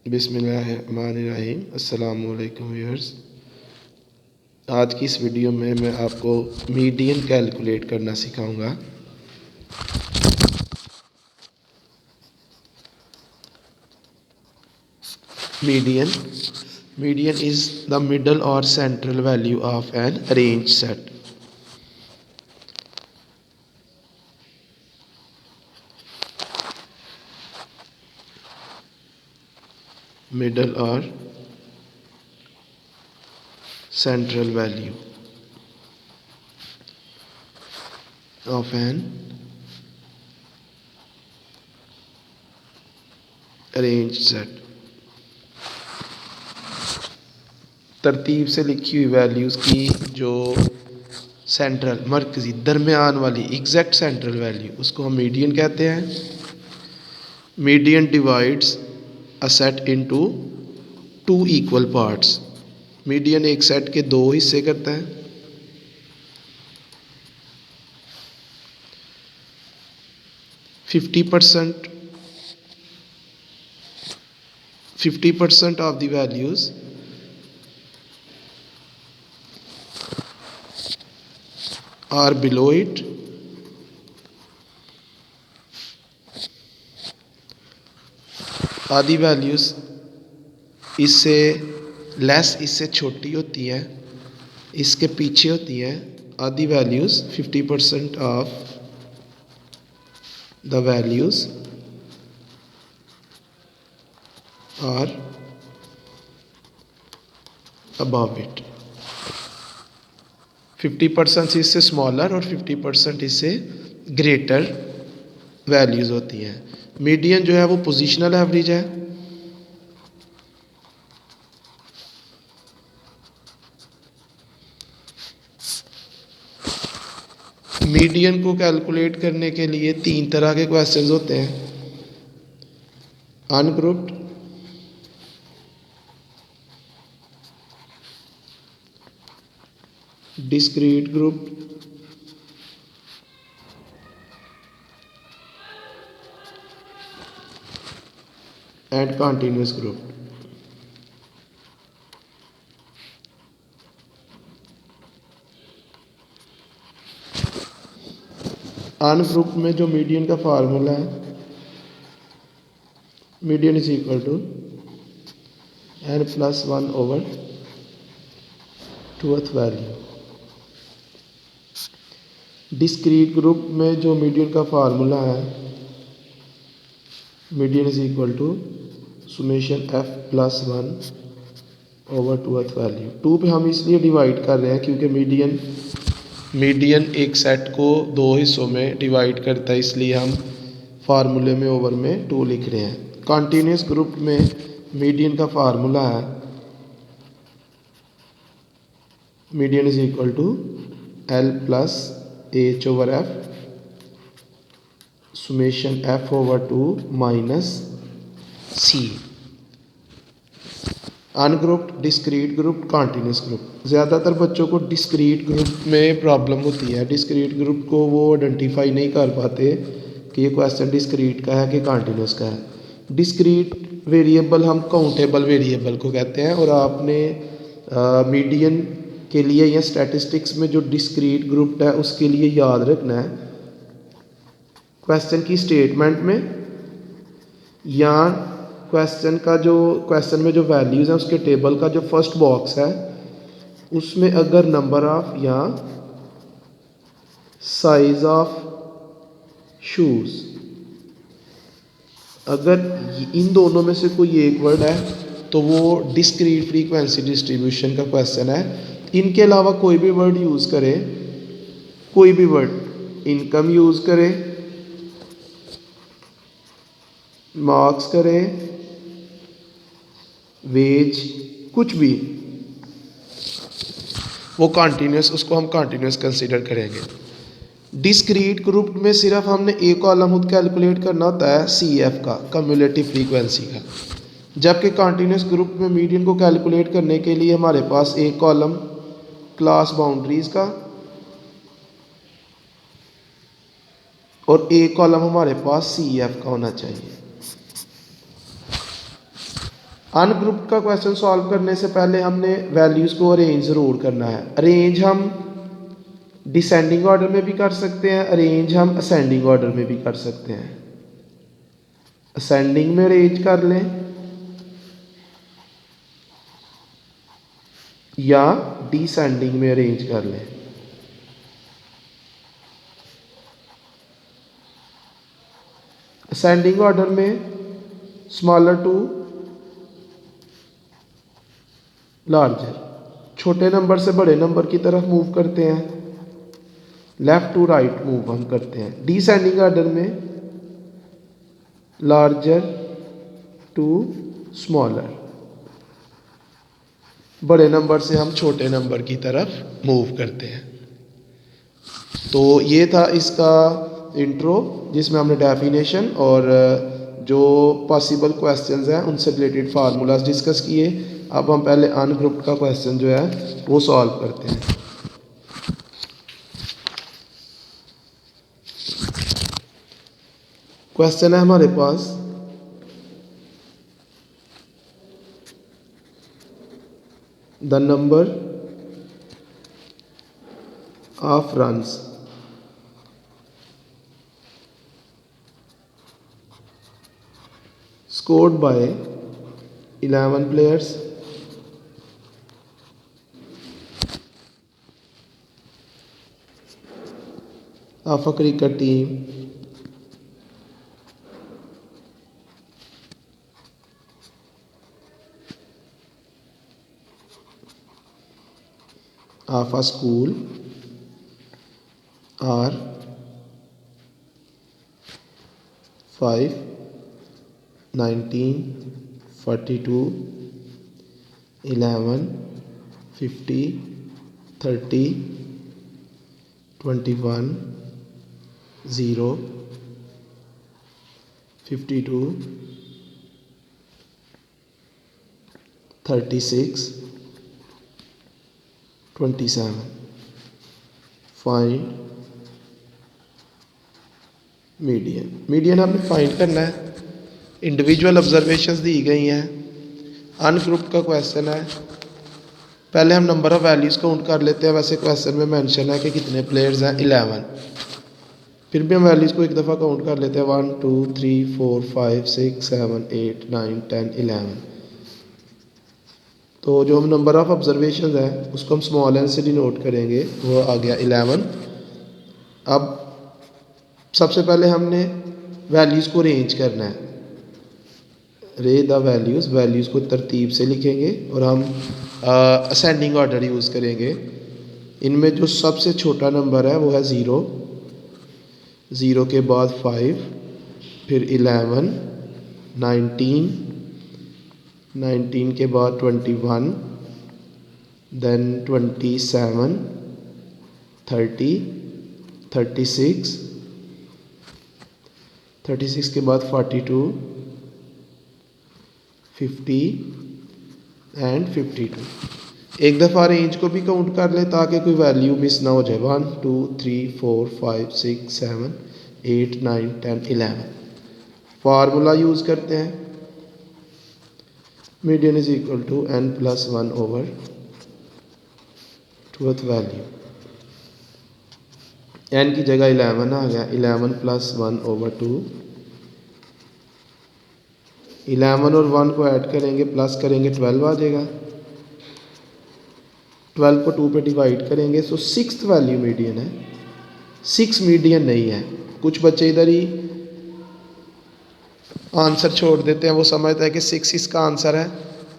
बिस्मिल्लाहिर्रहमानिर्रहीम। अस्सलामुअलैकुम व्यूअर्स। आज की इस वीडियो में मैं आपको मीडियन कैलकुलेट करना सिखाऊंगा। Median median is the middle और central value of an arrange set. Middle और central value of an arrange set. तरतीब से लिखी हुई वैल्यूज़ की जो सेंट्रल मरकज़ी दरमियान वाली एग्जैक्ट सेंट्रल वैल्यू, उसको हम मीडियन कहते हैं। Median divides a set into two equal parts. Median एक सेट के दो हिस्से करता है। Fifty percent of the values are below it, आधी वैल्यूज इससे लेस, इससे छोटी होती है, इसके पीछे होती है। आधी values 50% of the values are above it. 50% इससे स्मॉलर और 50% इससे ग्रेटर वैल्यूज होती हैं। मीडियन जो है वो पोजीशनल एवरेज है। मीडियन को कैलकुलेट करने के लिए तीन तरह के क्वेश्चंस होते हैं। Ungrouped, discrete group and continuous group. Ungrouped में जो मीडियन का फार्मूला है, median is equal to n+1 over truth value. Discrete group में जो मीडियन का फार्मूला है, median is equal to summation f+1 over truth value. 2 पे हम इसलिए डिवाइड कर रहे हैं क्योंकि मीडियन एक सेट को दो हिस्सों में डिवाइड करता है, इसलिए हम फार्मूले में ओवर में 2 लिख रहे हैं। कॉन्टिन्यूस ग्रुप में मीडियन का फार्मूला है, median is equal to L+H over F summation F/2 minus C। Ungrouped, discrete group, continuous group. ज़्यादातर बच्चों को डिस्क्रीट ग्रुप में प्रॉब्लम होती है। डिस्क्रीट ग्रुप को वो आइडेंटिफाई नहीं कर पाते कि ये क्वेश्चन डिस्क्रीट का है कि कॉन्टिन्यूस का है। डिस्क्रीट वेरिएबल हम काउंटेबल वेरिएबल को कहते हैं, और आपने मीडियन के लिए या स्टैटिस्टिक्स में जो डिस्क्रीट ग्रुप है उसके लिए याद रखना है, क्वेश्चन की स्टेटमेंट में या क्वेश्चन में जो वैल्यूज़ हैं उसके टेबल का जो फर्स्ट बॉक्स है उसमें अगर नंबर ऑफ या साइज ऑफ शूज़, अगर इन दोनों में से कोई एक वर्ड है तो वो डिस्क्रीट फ्रीक्वेंसी डिस्ट्रीब्यूशन का क्वेश्चन है। इनके अलावा कोई भी वर्ड यूज़ करें, कोई भी वर्ड, इनकम यूज़ करें, मार्क्स करें, वेज, कुछ भी, वो कॉन्टिन्यूस, उसको हम कॉन्टिन्यूस कंसीडर करेंगे। डिस्क्रीट ग्रुप में सिर्फ हमने एक कॉलम खुद कैलकुलेट करना होता है CF का, कम्युलेटिव फ्रीक्वेंसी का, जबकि कॉन्टिन्यूस ग्रुप में मीडियन को कैलकुलेट करने के लिए हमारे पास एक कॉलम क्लास बाउंड्रीज का और एक कॉलम हमारे पास CF का होना चाहिए। अनग्रुप्ड का क्वेश्चन सॉल्व करने से पहले हमने वैल्यूज़ को अरेंज ज़रूर करना है। अरेंज हम डिसेंडिंग ऑर्डर में भी कर सकते हैं, अरेंज हम असेंडिंग ऑर्डर में भी कर सकते हैं। असेंडिंग में अरेंज कर लें या डिसेंडिंग में अरेंज कर लें। असेंडिंग ऑर्डर में स्मॉलर टू लार्जर, छोटे नंबर से बड़े नंबर की तरफ मूव करते हैं, लेफ्ट टू राइट मूव हम करते हैं। डिसेंडिंग ऑर्डर में लार्जर टू स्मॉलर, बड़े नंबर से हम छोटे नंबर की तरफ मूव करते हैं। तो ये था इसका इंट्रो जिसमें हमने डेफिनेशन और जो पॉसिबल क्वेश्चंस हैं उनसे रिलेटेड फार्मूलाज डिस्कस किए। अब हम पहले अनग्रुप्ड का क्वेश्चन जो है वो सॉल्व करते हैं। क्वेश्चन है हमारे पास, the number of runs scored by 11 players of a cricket team of a school are 5, 19, 42, 11, 50, 30, 21, 0, 52, 36, 27. Find median. Median आपने फाइंड करना है। इंडिविजुअल ऑब्जर्वेशंस दी गई हैं। अनग्रुप्ड का क्वेश्चन है। पहले हम नंबर ऑफ वैल्यूज़ काउंट कर लेते हैं। वैसे क्वेश्चन में मेंशन है कि कितने प्लेयर्स हैं, 11। फिर भी हम वैल्यूज़ को एक दफ़ा काउंट कर लेते हैं, 1 2 3 4 5 6 7 8 9 10 11। तो जो हम नंबर ऑफ ऑब्जर्वेशन है उसको हम स्मॉल एन से डिनोट करेंगे, वो आ गया 11। अब सबसे पहले हमने वैल्यूज़ को अरेंज करना है। रे द वैल्यूज़ को तरतीब से लिखेंगे और हम असेंडिंग ऑर्डर यूज़ करेंगे। इनमें जो सबसे छोटा नंबर है वो है 0, 0 के बाद 5, फिर 11, 19, 19 के बाद 21, देन 27, 30, 36, 36 के बाद 42, 50 एंड 52। एक दफ़ा रेंज को भी काउंट कर ले ताकि कोई वैल्यू मिस ना हो जाए। 1 2 3 4 5 6 7 8 9 10 11। फार्मूला यूज़ करते हैं, median is equal to n+1 over 2th value. n की जगह 11 आ गया, 11 + 1 ओवर 2। 11 और 1 को ऐड करेंगे, प्लस करेंगे, 12 आ जाएगा। 12 को 2 पे डिवाइड करेंगे, सो 6th वैल्यू मीडियन है। 6 मीडियन नहीं है। कुछ बच्चे इधर ही आंसर छोड़ देते हैं, वो समझते हैं कि 6 इसका आंसर है।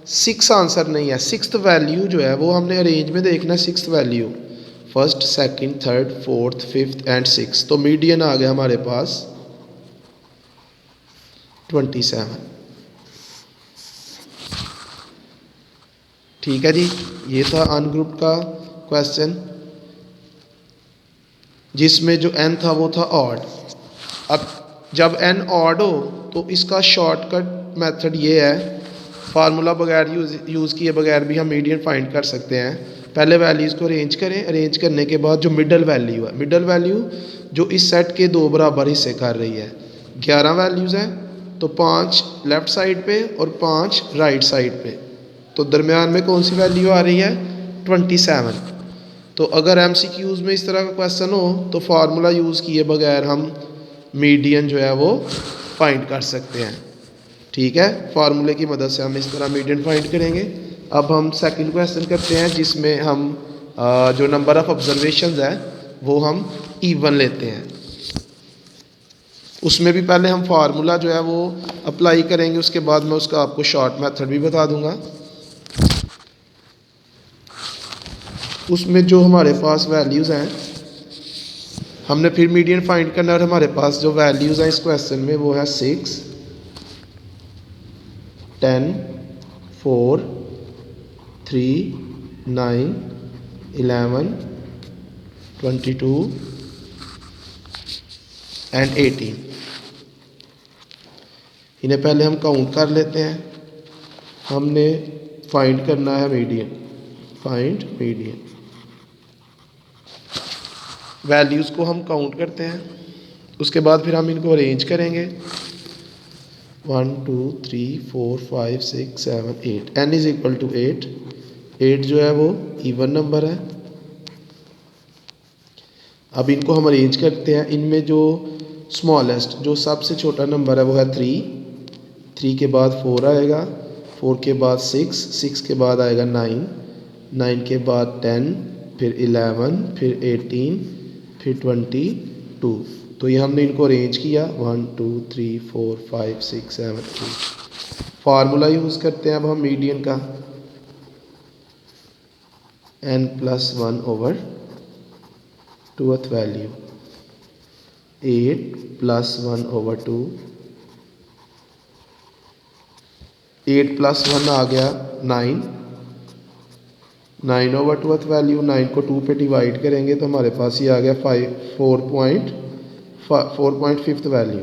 6 आंसर नहीं है। 6th वैल्यू जो है वो हमने अरेंज में देखना है। 6th value, first, second, third, fourth, 5th and 6th। तो मीडियन आ गया हमारे पास 27। ठीक है जी, ये था अनग्रुप्ड का क्वेश्चन जिसमें जो n था वो था ऑड। अब जब n ऑड हो तो इसका शॉर्टकट मेथड ये है, फार्मूला बगैर यूज़ किए बगैर भी हम मीडियन फाइंड कर सकते हैं। पहले वैल्यूज़ को अरेंज करें, अरेंज करने के बाद जो मिडल वैल्यू है, मिडल वैल्यू जो इस सेट के 2 बराबर हिस्से कर रही है, 11 वैल्यूज़ हैं तो 5 लेफ़्ट साइड पे और 5 राइट साइड पे, तो दरमियान में कौन सी वैल्यू आ रही है 27। तो अगर MCQs में इस तरह का क्वेश्चन हो तो फार्मूला यूज़ किए बगैर हम मीडियन जो है वो फाइंड कर सकते हैं। ठीक है, फार्मूले की मदद से हम इस तरह मीडियन फाइंड करेंगे। अब हम सेकंड क्वेश्चन करते हैं जिसमें हम जो नंबर ऑफ़ ऑब्जर्वेशंस है वो हम इवन लेते हैं। उसमें भी पहले हम फार्मूला जो है वो अप्लाई करेंगे, उसके बाद मैं उसका आपको शॉर्ट मेथड भी बता दूंगा। उसमें जो हमारे पास वैल्यूज़ हैं हमने फिर मीडियन फाइंड करना है, और हमारे पास जो वैल्यूज़ हैं इस क्वेश्चन में वो है 6, 10, 4, 3, 9, 11, 22 एंड 18। इन्हें पहले हम काउंट कर लेते हैं। हमने फाइंड करना है मीडियन, फाइंड मीडियन। वैल्यूज़ को हम काउंट करते हैं, उसके बाद फिर हम इनको अरेंज करेंगे 1 2 3 4 5 6 7 8। n is equal to 8। 8 जो है वो इवन नंबर है। अब इनको हम अरेंज करते हैं। इनमें जो स्मॉलेस्ट जो सबसे छोटा नंबर है वो है 3। 3 के बाद 4 आएगा, 4 के बाद 6, 6 के बाद आएगा 9, 9 के बाद 10, फिर 11, फिर 18, फिर 22। तो ये हमने इनको अरेंज किया 1 2 3 4 5 6 7 8। फार्मूला यूज़ करते हैं अब हम मीडियन का, n+1 / 2th वैल्यू, 8 + 1 / 2, 8 + 1 आ गया 9, 9 / 2th वैल्यू। 9 को 2 पे डिवाइड करेंगे तो हमारे पास ये आ गया 4.5th वैल्यू।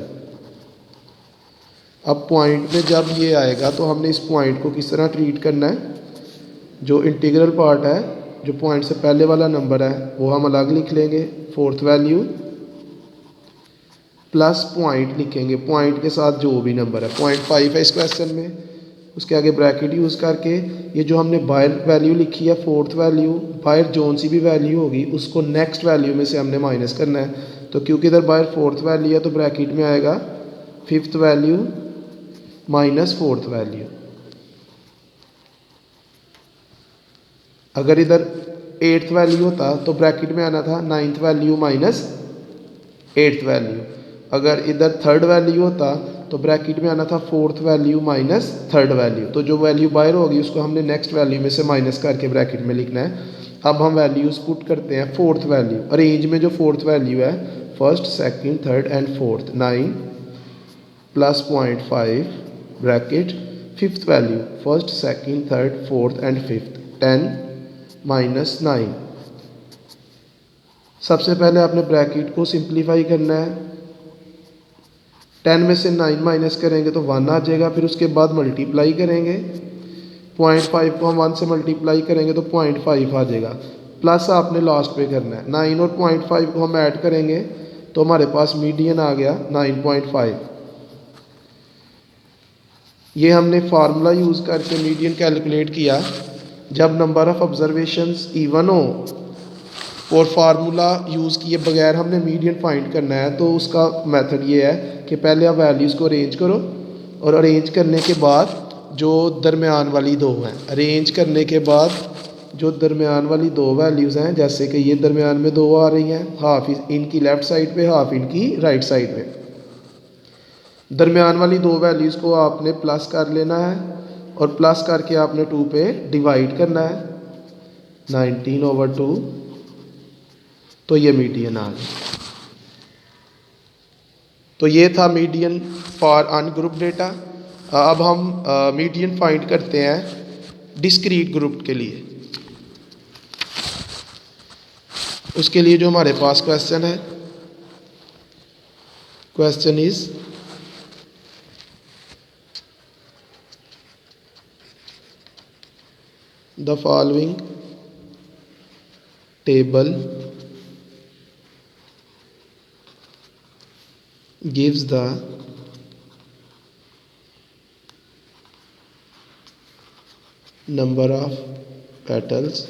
अब पॉइंट में जब ये आएगा तो हमने इस पॉइंट को किस तरह ट्रीट करना है, जो इंटीग्रल पार्ट है, जो पॉइंट से पहले वाला नंबर है वो हम अलग लिख लेंगे 4th वैल्यू, प्लस पॉइंट लिखेंगे, पॉइंट के साथ जो भी नंबर है। 0.5 है इस क्वेश्चन में, उसके आगे ब्रैकेट यूज़ करके ये जो हमने बाहर वैल्यू लिखी है 4th वैल्यू, बाहर जोन सी भी वैल्यू होगी उसको नेक्स्ट वैल्यू में से हमने माइनस करना है। तो क्योंकि इधर बाहर 4th वैल्यू है तो ब्रैकेट में आएगा 5th value minus 4th value. अगर इधर 8th वैल्यू होता तो ब्रैकेट में आना था 9th value minus 8th value. अगर इधर 3rd वैल्यू होता तो ब्रैकेट में आना था 4th value minus 3rd value. तो जो वैल्यू बाहर होगी उसको हमने नेक्स्ट वैल्यू में से माइनस करके ब्रैकेट में लिखना है। अब हम वैल्यूज पुट करते हैं 4th वैल्यू, अरेंज में जो 4th वैल्यू है 1st, 2nd, 3rd and 4th, 9 + 0.5 bracket, 5th value 1st, 2nd, 3rd, 4th and 5th, 10 - 9। सबसे पहले आपने ब्रैकेट को सिंप्लीफाई करना है। 10 में से 9 माइनस करेंगे तो 1 आ जाएगा, फिर उसके बाद मल्टीप्लाई करेंगे 0.5 को हम 1 से मल्टीप्लाई करेंगे तो 0.5 आ जाएगा, प्लस आपने लास्ट पे करना है। 9 और 0.5 को हम ऐड करेंगे तो हमारे पास मीडियन आ गया 9.5। ये हमने फार्मूला यूज़ करके मीडियन कैलकुलेट किया। जब नंबर ऑफ़ ऑब्जर्वेशंस इवन हो और फार्मूला यूज़ किए बगैर हमने मीडियन फाइंड करना है तो उसका मेथड ये है कि पहले आप वैल्यूज़ को अरेंज करो, और अरेंज करने के बाद जो दरमियान वाली दो हैं, अरेंज करने के बाद जो दरमियान वाली दो वैल्यूज़ हैं, जैसे कि ये दरमियान में दो आ रही हैं, हाफ इनकी लेफ़्ट साइड पे, हाफ इनकी राइट साइड में, दरमियान वाली दो वैल्यूज़ को आपने प्लस कर लेना है और प्लस करके आपने 2 पे डिवाइड करना है 19/2। तो ये मीडियन आ गया। तो ये था मीडियन फॉर अनग्रुप डेटा। अब हम मीडियन फाइंड करते हैं डिस्क्रीट ग्रुप के लिए। उसके लिए जो हमारे पास क्वेश्चन है, question is the following table gives the number of petals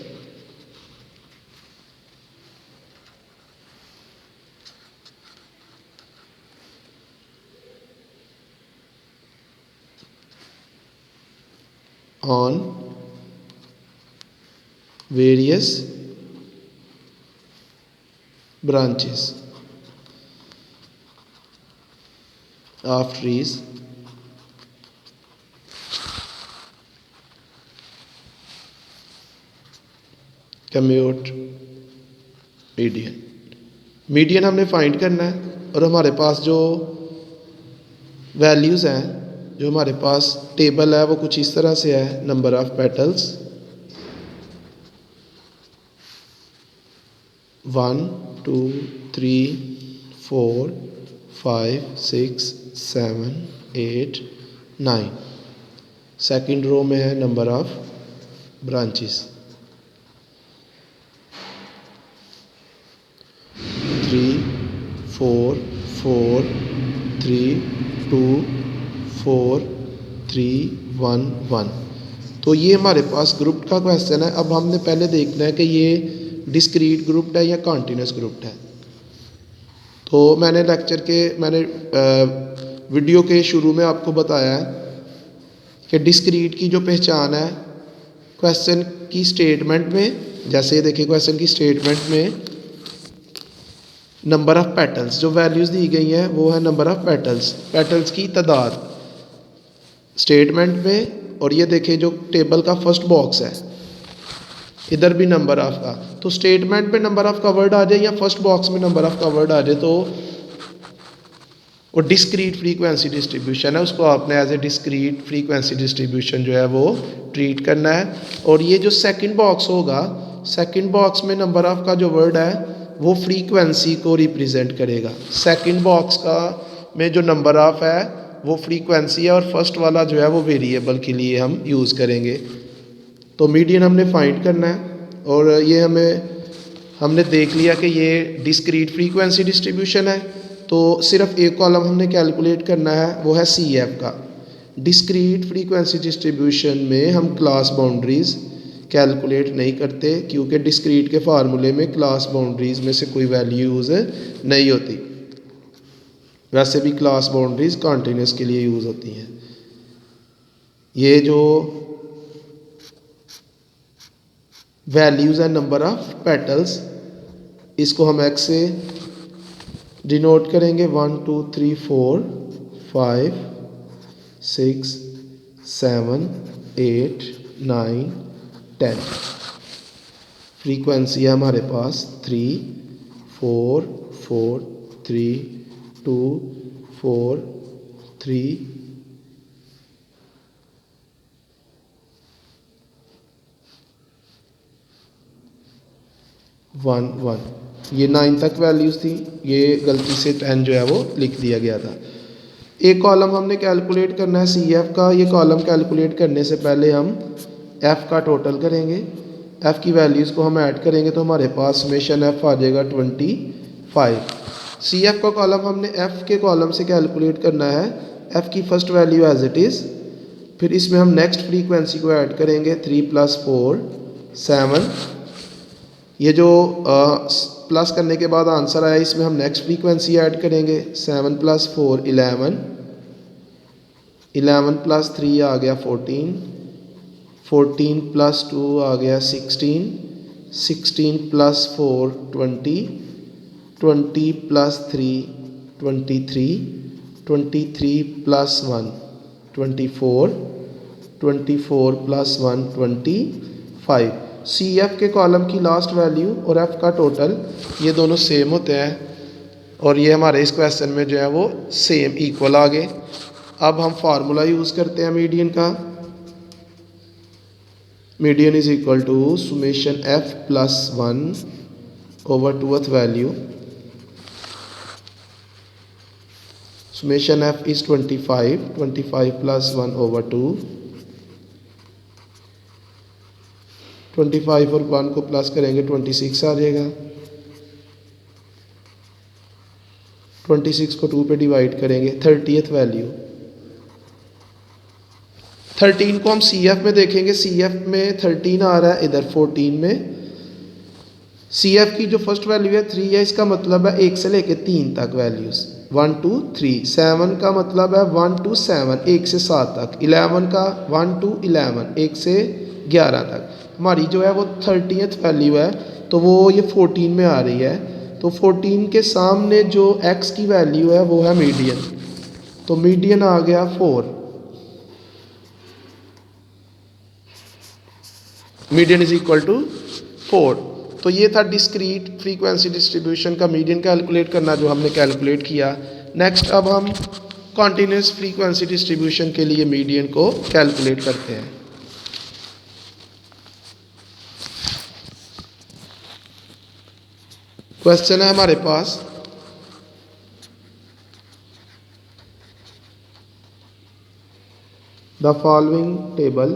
on various branches of trees commute median. Median हमने फाइंड करना है और हमारे पास जो वैल्यूज़ हैं, जो हमारे पास टेबल है वो कुछ इस तरह से है। Number of petals 1 2 3 4 5 6 7 8 9। Second row में है नंबर ऑफ ब्रांचेस 3 4 4 3 2 4 3 1 1। तो ये हमारे पास ग्रुप का क्वेश्चन है। अब हमने पहले देखना है कि ये डिस्क्रीट ग्रुप्ड है या कॉन्टिन्यूस ग्रुप्ड है। तो मैंने वीडियो के शुरू में आपको बताया है कि डिस्क्रीट की जो पहचान है क्वेश्चन की स्टेटमेंट में, जैसे देखिए क्वेश्चन की स्टेटमेंट में नंबर ऑफ पेटल्स जो वैल्यूज़ दी गई हैं वो है नंबर ऑफ पेटल्स की तादाद स्टेटमेंट में। और ये देखिए जो टेबल का फर्स्ट बॉक्स है इधर भी नंबर ऑफ का, तो स्टेटमेंट में नंबर ऑफ का वर्ड आ जाए या फर्स्ट बॉक्स में नंबर ऑफ का वर्ड आ जाए तो वो डिस्क्रीट फ्रीक्वेंसी डिस्ट्रीब्यूशन है, उसको आपने as a discrete frequency distribution जो है वो ट्रीट करना है। और ये जो सेकंड बॉक्स होगा, सेकंड बॉक्स में नंबर ऑफ का जो वर्ड है वो फ्रीक्वेंसी को रिप्रेजेंट करेगा। सेकंड बॉक्स का में जो नंबर ऑफ है वो फ्रीक्वेंसी है और फर्स्ट वाला जो है वो वेरिएबल के लिए हम यूज़ करेंगे। तो मीडियन हमने फाइंड करना है और ये हमने देख लिया कि ये डिस्क्रीट फ्रीक्वेंसी डिस्ट्रीब्यूशन है। तो सिर्फ एक कॉलम हमने कैलकुलेट करना है, वो है सी एफ का। डिस्क्रीट फ्रीक्वेंसी डिस्ट्रीब्यूशन में हम क्लास बाउंड्रीज़ कैलकुलेट नहीं करते क्योंकि डिस्क्रीट के फार्मूले में क्लास बाउंड्रीज़ में से कोई वैल्यू यूज़ नहीं होती। वैसे भी क्लास बाउंड्रीज़ कॉन्टिन्यूस के लिए यूज़ होती हैं। ये जो वैल्यूज़ है नंबर ऑफ पेटल्स, इसको हम एक्स से डिनोट करेंगे 1 2 3 4 5 6 7 8 9 10। फ्रीक्वेंसी है हमारे पास 3 4 4 3 2 4 3 1 1। ये 9 तक वैल्यूज़ थी, ये गलती से 10 जो है वो लिख दिया गया था। एक कॉलम हमने कैलकुलेट करना है सी एफ का। ये कॉलम कैलकुलेट करने से पहले हम एफ़ का टोटल करेंगे। एफ़ की वैल्यूज़ को हम ऐड करेंगे तो हमारे पास समेशन एफ़ आ जाएगा 25। सी एफ का कॉलम हमने एफ़ के कॉलम से कैलकुलेट करना है। एफ़ की first value as it is, फिर इसमें हम नेक्स्ट फ्रीक्वेंसी को ऐड करेंगे 3 + 4 7। ये जो प्लस करने के बाद आंसर आया इसमें हम नेक्स्ट फ्रीक्वेंसी ऐड करेंगे 7 + 4 11 11 + 3 आ गया 14 14 + 2 आ गया 16 16 + 4 20 20 + 3 23 23 + 1 24 24 + 1 25। सी एफ के कॉलम की लास्ट वैल्यू और एफ़ का टोटल ये दोनों सेम होते हैं और ये हमारे इस क्वेश्चन में जो है वो सेम इक्वल आ गए। अब हम फार्मूला यूज़ करते हैं मीडियन का। Median is equal to summation F + 1 over 2th value. Summation F is 25 25 + 1 over 2। 25 और 1 को प्लस करेंगे 26 आ जाएगा। 26 को 2 पे डिवाइड करेंगे 30th वैल्यू 13 को हम सी एफ में देखेंगे, सी एफ में 13 आ रहा है, इधर 14 में सी एफ की जो फर्स्ट वैल्यू है 3 है, इसका मतलब है 1 से लेके 3 तक वैल्यूज़ 1 2 3। 7 का मतलब है 1 to 7, 1 से 7 तक। 11 का 1 to 11, 1 से 11 तक। हमारी जो है वो 30th वैल्यू है, तो वो ये 14 में आ रही है। तो 14 के सामने जो x की वैल्यू है वो है मीडियन, तो मीडियन आ गया 4। Median is equal to 4। तो ये था डिस्क्रीट फ्रीक्वेंसी डिस्ट्रीब्यूशन का मीडियन कैलकुलेट करना, जो हमने कैलकुलेट किया। नेक्स्ट अब हम कॉन्टीन्यूस फ्रीक्वेंसी डिस्ट्रीब्यूशन के लिए मीडियन को कैलकुलेट करते हैं। क्वेश्चन है हमारे पास, the following table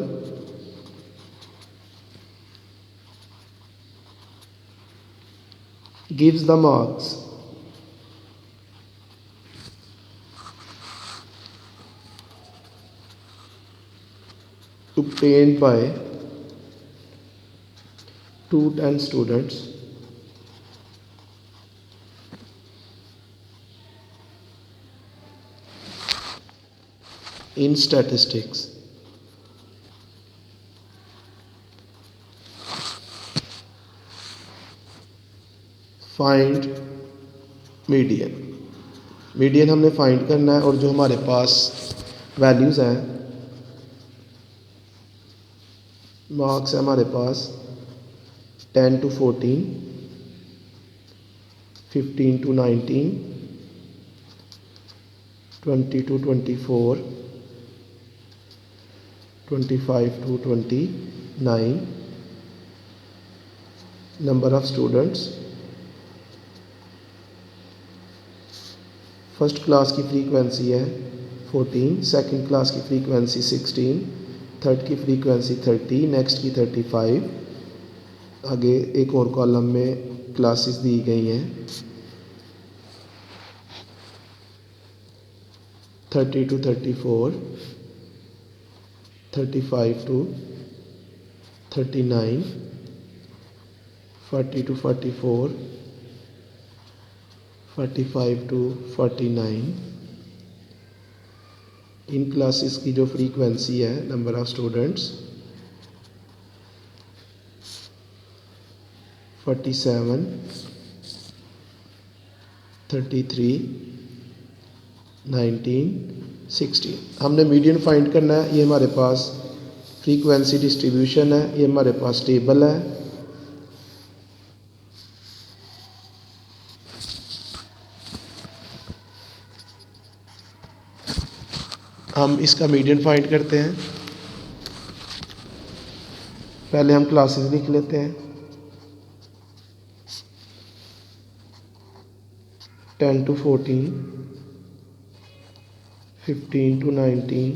gives the marks obtained by 210 students in statistics. Find median. Median हमने फाइंड करना है, और जो हमारे पास वैल्यूज़ हैं, मार्क्स है हमारे पास 10 to 14, 15 to 19, 20 to 24, 25 to 29, number of students, first class की फ्रीक्वेंसी है 14, सेकंड क्लास की फ्रीक्वेंसी 16, थर्ड की फ्रीक्वेंसी 30, नेक्स्ट की 35। आगे एक और कॉलम में क्लासेस दी गई हैं 30 to 34, 35 to 39, 40 to 44, 45 to 49। In classes की जो फ्रीक्वेंसी है, नंबर ऑफ स्टूडेंट्स 47, 33, 19, 16। हमने मीडियन फाइंड करना है। ये हमारे पास फ्रीक्वेंसी डिस्ट्रीब्यूशन है, ये हमारे पास टेबल है। हम इसका मीडियन फाइंड करते हैं। पहले हम क्लासेस लिख लेते हैं। 10 to 14, 15 to 19,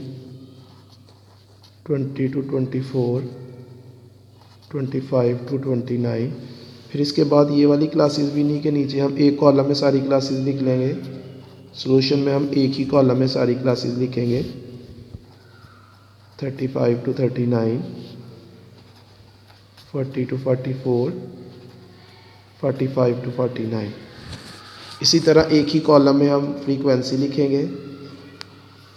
20 to 24, 25 to 29। फिर इसके बाद ये वाली क्लासेस भी नहीं के नीचे हम एक कॉलम में सारी क्लासेस लिख लेंगे। सॉल्यूशन में हम एक ही कॉलम में सारी क्लासेस लिखेंगे 35 to 39, 40 to 44, 45 to 49। इसी तरह एक ही कॉलम में हम फ्रीक्वेंसी लिखेंगे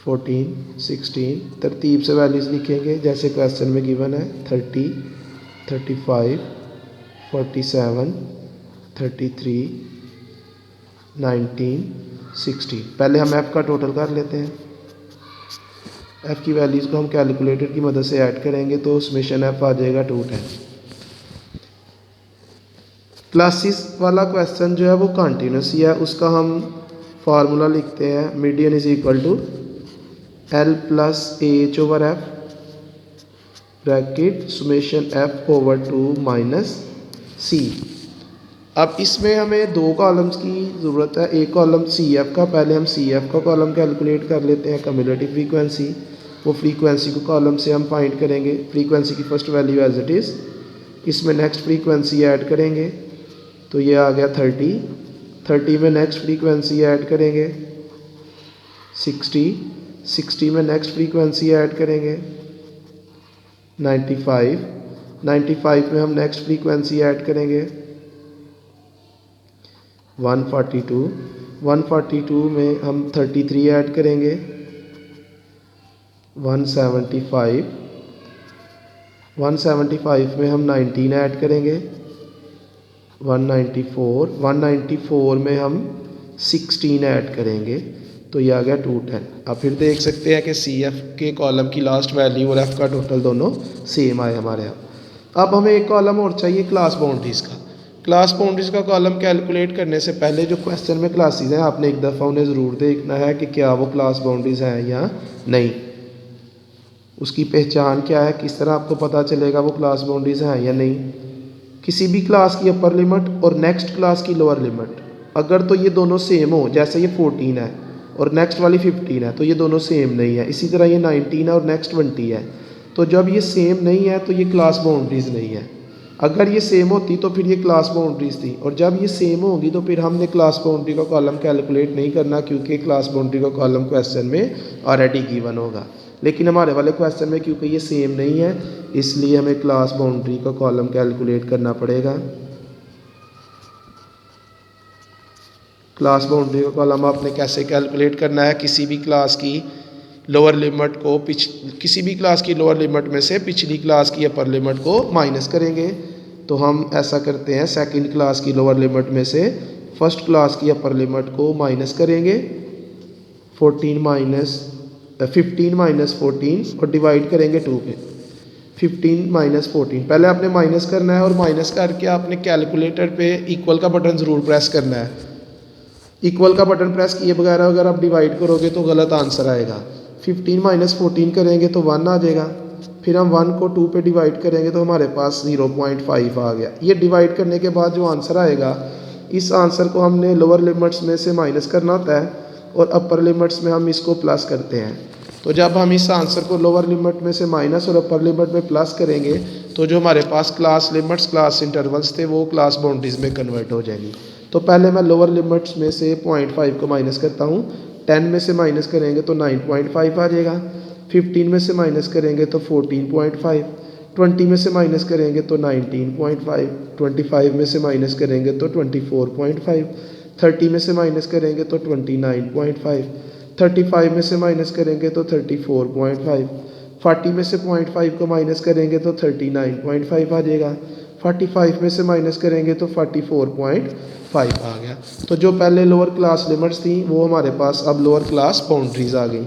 14, 16, तरतीब से वैल्यूज़ लिखेंगे जैसे क्वेश्चन में गिवन है 30, 35, 47, 33, 19, 16। पहले हम f का टोटल कर लेते हैं। f की वैल्यूज़ को हम कैलकुलेटर की मदद से ऐड करेंगे तो समेशन f आ जाएगा 210। क्लासेस वाला क्वेश्चन जो है वो कंटिन्यूस ही है, उसका हम फार्मूला लिखते हैं median is equal to L plus AH over F bracket summation F over 2 minus C। अब इसमें हमें दो कॉलम्स की ज़रूरत है। एक कॉलम CF का, पहले हम CF का कॉलम कैलकुलेट कर लेते हैं, कम्युलेटिव फ्रीक्वेंसी। वो फ्रीक्वेंसी को कॉलम से हम फाइंड करेंगे, फ्रीक्वेंसी की first value as it is, इसमें नेक्स्ट फ्रीक्वेंसी ऐड करेंगे तो ये आ गया 30, 30 में नेक्स्ट फ्रीक्वेंसी ऐड करेंगे 60, 60 में नेक्स्ट फ्रीक्वेंसी ऐड करेंगे 95, 95 में हम नेक्स्ट फ्रीक्वेंसी ऐड करेंगे 142, 142 में हम 33 ऐड करेंगे 175, 175 में हम 19 ऐड करेंगे 194, 194 में हम 16 ऐड करेंगे तो ये आ गया 210। अब फिर देख सकते हैं कि सी एफ के कॉलम की लास्ट वैल्यू और एफ का टोटल दोनों सेम आए हमारे यहाँ। अब हमें एक कॉलम और चाहिए क्लास बाउंड्रीज़ का। क्लास बाउंड्रीज़ का कॉलम कैलकुलेट करने से पहले जो क्वेश्चन में क्लासेज हैं आपने एक दफ़ा उन्हें ज़रूर देखना है कि क्या वो क्लास बाउंड्रीज़ हैं या नहीं, उसकी पहचान क्या है, किस तरह आपको पता चलेगा वो क्लास बाउंड्रीज़ हैं या नहीं। किसी भी क्लास की अपर लिमिट और नेक्स्ट क्लास की लोअर लिमिट अगर तो ये दोनों सेम हो, जैसे ये 14 है और नेक्स्ट वाली 15 है तो ये दोनों सेम नहीं है। इसी तरह ये 19 है और नेक्स्ट 20 है, तो जब ये सेम नहीं है तो ये क्लास बाउंड्रीज़ नहीं है। अगर ये सेम होती तो फिर ये क्लास बाउंड्रीज़ थी, और जब ये सेम होगी तो फिर हमने क्लास बाउंड्री का कॉलम कैलकुलेट नहीं करना, क्योंकि क्लास बाउंड्री का कॉलम क्वेश्चन में ऑलरेडी गिवन होगा। लेकिन हमारे वाले क्वेश्चन में क्योंकि ये सेम नहीं है इसलिए हमें क्लास बाउंड्री का कॉलम कैलकुलेट करना पड़ेगा। क्लास बाउंड्री का कॉलम आपने कैसे कैलकुलेट करना है, किसी भी क्लास की लोअर लिमिट को किसी भी क्लास की लोअर लिमिट में से पिछली क्लास की अपर लिमिट को माइनस करेंगे। तो हम ऐसा करते हैं, सेकंड क्लास की लोअर लिमिट में से फर्स्ट क्लास की अपर लिमिट को माइनस करेंगे 15 माइनस 14 और डिवाइड करेंगे 2 पे। 15 माइनस 14 पहले आपने माइनस करना है और माइनस करके आपने कैलकुलेटर पे इक्वल का बटन ज़रूर प्रेस करना है। इक्वल का बटन प्रेस किए बगैर अगर आप डिवाइड करोगे तो गलत आंसर आएगा। 15 माइनस 14 करेंगे तो 1 आ जाएगा, फिर हम 1 को 2 पे डिवाइड करेंगे तो हमारे पास 0.5 आ गया। ये डिवाइड करने के बाद जो आंसर आएगा, इस आंसर को हमने लोअर लिमिट्स में से माइनस करना होता है और अपर लिमिट्स में हम इसको प्लस करते हैं। तो जब हम इस आंसर को लोअर लिमिट में से माइनस और अपर लिमिट में प्लस करेंगे तो जो हमारे पास क्लास लिमिट्स, क्लास इंटरवल्स थे वो क्लास बाउंड्रीज में कन्वर्ट हो जाएंगी। तो पहले मैं लोअर लिमिट्स में से 0.5 को माइनस करता हूँ। 10 में से माइनस करेंगे तो 9.5 आ जाएगा, 15 में से माइनस करेंगे तो 14.5, 20 में से माइनस करेंगे तो 19.5, 25 में से माइनस करेंगे तो 24.5, 30 में से माइनस करेंगे तो 29.5, 35 में से माइनस करेंगे तो 34.5, 40 में से 0.5 को माइनस करेंगे तो 39.5 आ जाएगा, 45 में से माइनस करेंगे तो 44.5 आ गया। तो जो पहले लोअर क्लास लिमिट्स थी वो हमारे पास अब लोअर क्लास बाउंड्रीज आ गई।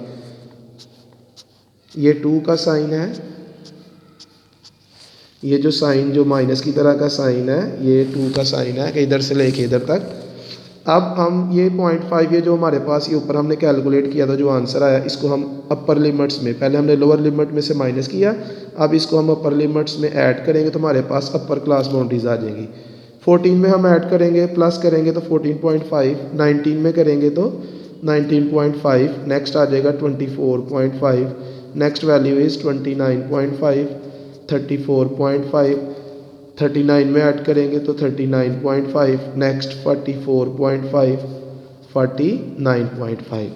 ये 2 का साइन है, ये जो साइन जो माइनस की तरह का साइन है ये 2 का साइन है कि इधर से लेके इधर तक। अब हम ये 0.5 ये जो हमारे पास ये ऊपर हमने कैलकुलेट किया था जो आंसर आया, इसको हम अपर लिमिट्स में, पहले हमने लोअर लिमिट में से माइनस किया, अब इसको हम अपर लिमिट्स में ऐड करेंगे तो हमारे पास अपर क्लास बाउंड्रीज आ जाएंगी। 14 में हम ऐड करेंगे, प्लस करेंगे तो 14.5, 19 में करेंगे तो 19.5, नेक्स्ट आ जाएगा 24.5, नेक्स्ट वैल्यू इज़ 29.5, 34.5, 39 में ऐड करेंगे तो 39.5, नेक्स्ट 44.5, 49.5।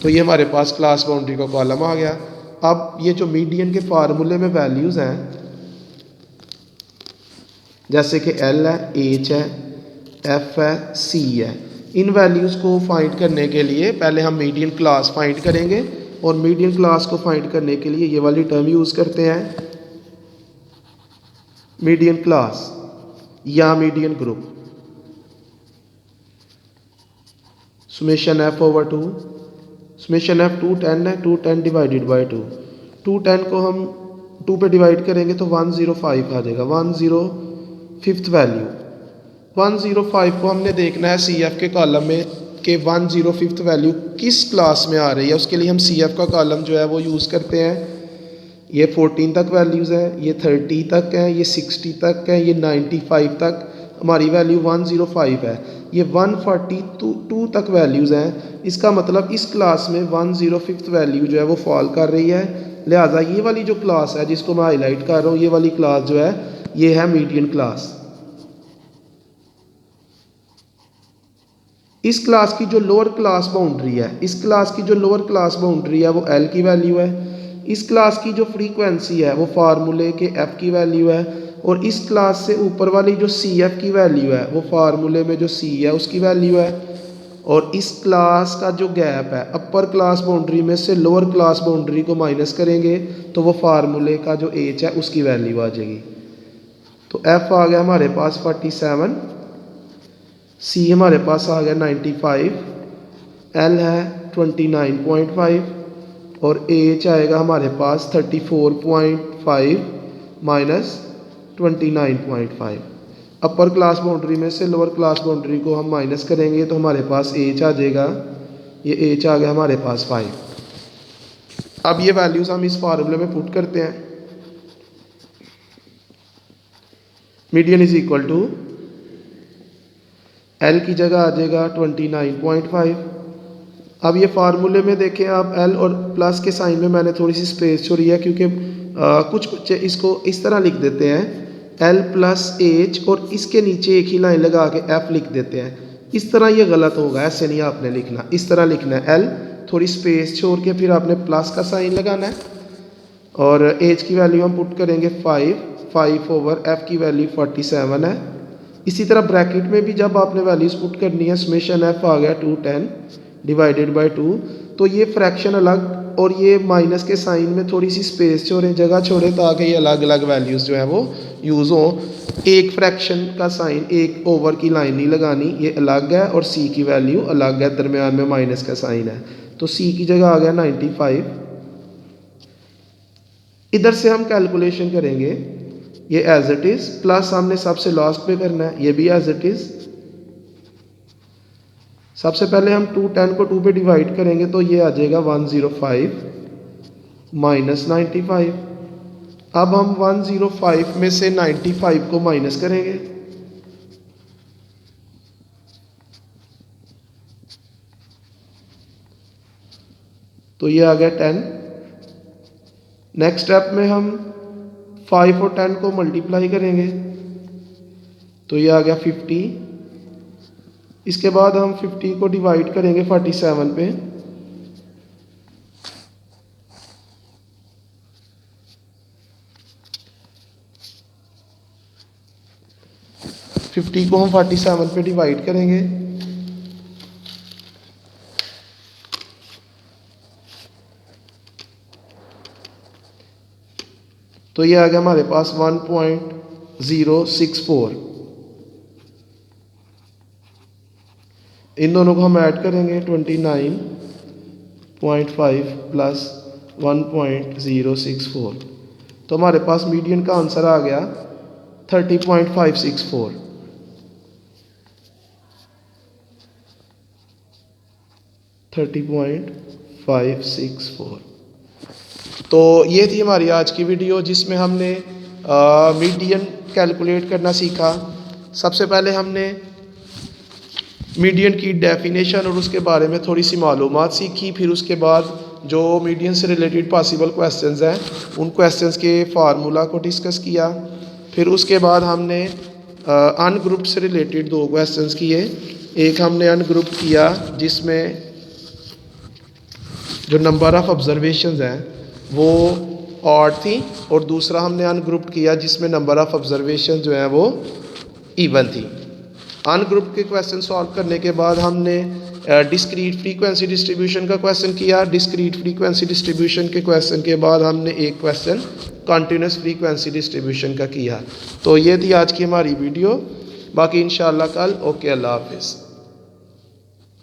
तो ये हमारे पास क्लास बाउंड्री का कॉलम आ गया। अब ये जो मीडियन के फार्मूले में वैल्यूज़ हैं, जैसे कि L है, H है, F है, C है, इन वैल्यूज़ को फाइंड करने के लिए पहले हम मीडियन क्लास फाइंड करेंगे और मीडियन क्लास को फाइंड करने के लिए ये वाली टर्म यूज़ करते हैं, मीडियन क्लास या median group. Summation F over 2, summation F 210 है, 210 डिवाइडेड बाई 2, 210 को हम 2 पे डिवाइड करेंगे तो 105 आ जाएगा, 105th वैल्यू। 105 को हमने देखना है CF के कॉलम में कि 105th वैल्यू किस क्लास में आ रही है। उसके लिए हम CF का कॉलम जो है वो यूज़ करते हैं। ये 14 तक वैल्यूज़ है, ये 30 तक है, ये 60 तक है, ये 95 तक हमारी वैल्यू 105 है, ये 142 तक वैल्यूज़ हैं। इसका मतलब इस क्लास में 105th वैल्यू जो है वो फॉल कर रही है, लिहाजा ये वाली जो क्लास है जिसको मैं हाईलाइट कर रहा हूँ, ये वाली क्लास जो है ये है मीडियन क्लास। इस क्लास की जो लोअर क्लास बाउंड्री है, इस क्लास की जो लोअर क्लास बाउंड्री है वो L की वैल्यू है, इस क्लास की जो फ्रीक्वेंसी है वो फार्मूले के एफ़ की वैल्यू है, और इस क्लास से ऊपर वाली जो सी एफ़ की वैल्यू है वो फार्मूले में जो सी है उसकी वैल्यू है, और इस क्लास का जो गैप है अपर क्लास बाउंड्री में से लोअर क्लास बाउंड्री को माइनस करेंगे तो वो फार्मूले का जो एच है उसकी वैल्यू आ जाएगी। तो एफ़ आ गया हमारे पास 47, सी हमारे पास आ गया 95, एल है 29.5 और एच आएगा हमारे पास 34.5 माइनस 29.5। अपर क्लास बाउंड्री में से लोअर क्लास बाउंड्री को हम माइनस करेंगे तो हमारे पास एच आ जाएगा, ये एच आ गया हमारे पास 5। अब ये वैल्यूज़ हम इस फार्मूले में पुट करते हैं। Median is equal to L की जगह आ जाएगा 29.5। अब ये फार्मूले में देखें आप, एल और प्लस के साइन में मैंने थोड़ी सी स्पेस छोड़ी है क्योंकि कुछ बच्चे इसको इस तरह लिख देते हैं एल प्लस एच और इसके नीचे एक ही लाइन लगा के एफ लिख देते हैं। इस तरह ये गलत होगा, ऐसे नहीं आपने लिखना, इस तरह लिखना है एल थोड़ी स्पेस छोड़ के फिर आपने प्लस का साइन लगाना है, और एच की वैल्यू हम पुट करेंगे 5 ओवर एफ की वैल्यू 47 है। इसी तरह ब्रैकेट में भी जब आपने वैल्यूज़ पुट करनी है, समेशन एफ आ गया 210 डिवाइडेड बाय 2, तो ये फ्रैक्शन अलग और ये माइनस के साइन में थोड़ी सी स्पेस छोड़ें, जगह छोड़ें ताकि ये अलग अलग वैल्यूज़ जो है वो यूज़ हों। एक फ्रैक्शन का साइन एक ओवर की लाइन नहीं लगानी, ये अलग है, और सी की वैल्यू अलग है, दरमियान में माइनस का साइन है, तो सी की जगह आ गया 95। इधर से हम कैलकुलेशन करेंगे, ये एज इट इज़, प्लस हमने सबसे लास्ट पे करना है, ये भी एज इट इज़। सबसे पहले हम 210 को 2 पे डिवाइड करेंगे तो ये आ जाएगा 105 माइनस 95। अब हम 105 में से 95 को माइनस करेंगे, तो ये आ गया 10। नेक्स्ट स्टेप में हम 5 और 10 को मल्टीप्लाई करेंगे तो ये आ गया 50। इसके बाद हम 50 को डिवाइड करेंगे 47 पे, फिफ्टी को हम 47 पे डिवाइड करेंगे तो ये आ गया हमारे पास 1.064। इन दोनों को हम ऐड करेंगे 29.5 प्लस 1.064, तो हमारे पास मीडियन का आंसर आ गया 30.564। तो ये थी हमारी आज की वीडियो जिसमें हमने मीडियन कैलकुलेट करना सीखा। सबसे पहले हमने मीडियन की डेफिनेशन और उसके बारे में थोड़ी सी मालूमात सीखी, फिर उसके बाद जो मीडियन से रिलेटेड पॉसिबल क्वेश्चंस हैं उन क्वेश्चंस के फार्मूला को डिस्कस किया। फिर उसके बाद हमने अनग्रुप से रिलेटेड 2 क्वेश्चंस किए। एक हमने अनग्रुप किया जिसमें जो नंबर ऑफ़ ऑब्जर्वेशंस हैं वो ऑड थी, और दूसरा हमने अनग्रुप किया जिसमें नंबर ऑफ़ ऑब्जर्वेशन जो है वो इवन थी। अनग्रुप के क्वेश्चन सॉल्व करने के बाद हमने डिस्क्रीट फ्रीक्वेंसी डिस्ट्रीब्यूशन का क्वेश्चन किया। डिस्क्रीट फ्रीक्वेंसी डिस्ट्रीब्यूशन के क्वेश्चन के बाद हमने एक क्वेश्चन कॉन्टिन्यूस फ्रीक्वेंसी डिस्ट्रीब्यूशन का किया। तो ये थी आज की हमारी वीडियो, बाकी इंशाल्लाह कल। ओके, अल्लाह हाफिज़।